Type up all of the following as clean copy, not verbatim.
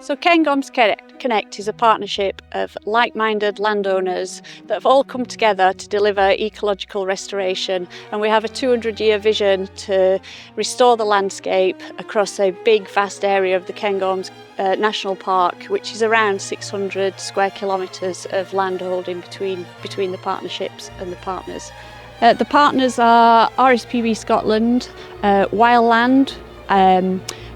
So Cairngorms Connect is a partnership of like-minded landowners that have all come together to deliver ecological restoration, and we have a 200-year vision to restore the landscape across a big vast area of the Cairngorms National Park, which is around 600 square kilometres of landholding between the partnerships and the partners. The partners are RSPB Scotland, Wildland,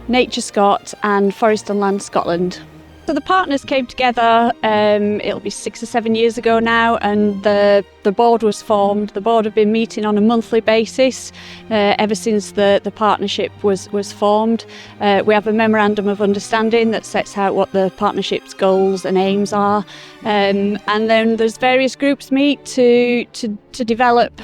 Nature Scot and Forest and Land Scotland. So the partners came together, it'll be 6 or 7 years ago now, and the board was formed. The board have been meeting on a monthly basis ever since the partnership was formed. We have a memorandum of understanding that sets out what the partnership's goals and aims are, and then there's various groups meet to develop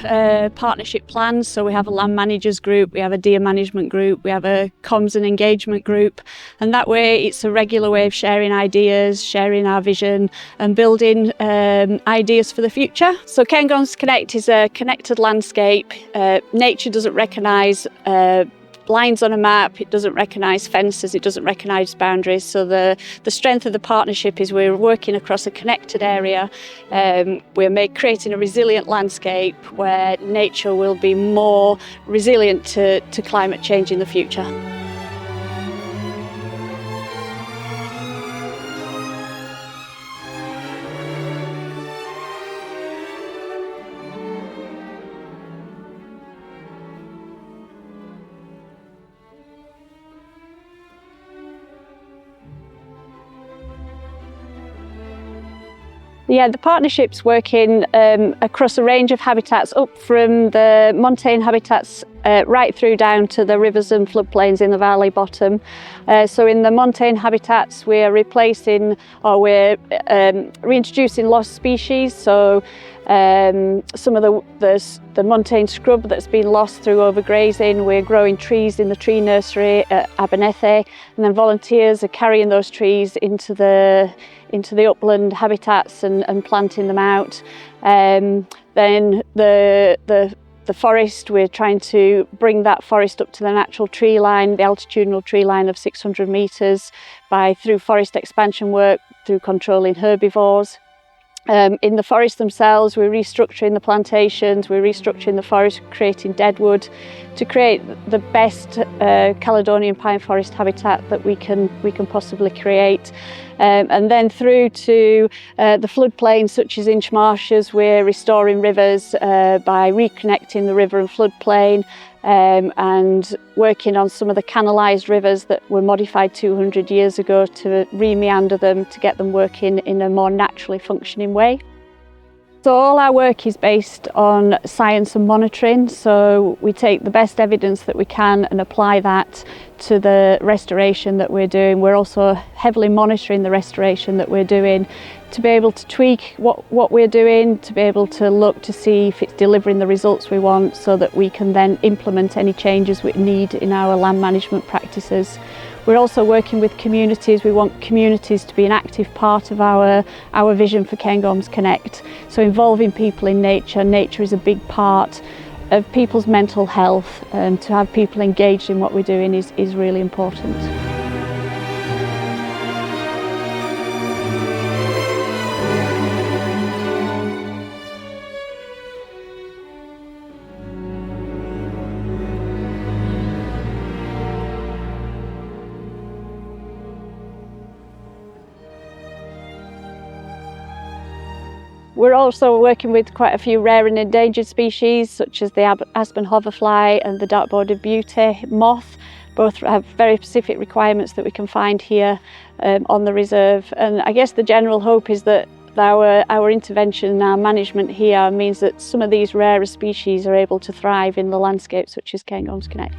partnership plans. So we have a land managers group, we have a deer management group, we have a comms and engagement group, and that way it's a regular way of sharing ideas, sharing our vision and building ideas for the future. So Cairngorms Connect is a connected landscape. Nature doesn't recognise lines on a map, it doesn't recognise fences, it doesn't recognise boundaries. So the strength of the partnership is we're working across a connected area. We're creating a resilient landscape where nature will be more resilient to climate change in the future. Yeah, the partnership's working across a range of habitats, up from the montane habitats right through down to the rivers and floodplains in the valley bottom. So in the montane habitats we're replacing or we're reintroducing lost species. So some of the montane scrub that's been lost through overgrazing, we're growing trees in the tree nursery at Abernethy, and then volunteers are carrying those trees into the upland habitats and planting them out. Then the forest, we're trying to bring that forest up to the natural tree line, the altitudinal tree line of 600 metres through forest expansion work, through controlling herbivores. In the forests themselves, we're restructuring the plantations, we're restructuring the forest, creating deadwood to create the best Caledonian pine forest habitat that we can possibly create. And then through to the floodplains such as Insh Marshes, we're restoring rivers by reconnecting the river and floodplain, and working on some of the canalised rivers that were modified 200 years ago to re-meander them, to get them working in a more naturally functioning way. So all our work is based on science and monitoring, so we take the best evidence that we can and apply that to the restoration that we're doing. We're also heavily monitoring the restoration that we're doing to be able to tweak what we're doing, to be able to look to see if it's delivering the results we want, so that we can then implement any changes we need in our land management practices. We're also working with communities. We want communities to be an active part of our vision for Cairngorms Connect. So involving people in nature. Nature is a big part of people's mental health, and to have people engaged in what we're doing is really important. We're also working with quite a few rare and endangered species, such as the aspen hoverfly and the dark-bordered beauty moth. Both have very specific requirements that we can find here on the reserve. And I guess the general hope is that our intervention and our management here means that some of these rarer species are able to thrive in the landscape such as Cairngorms Connect.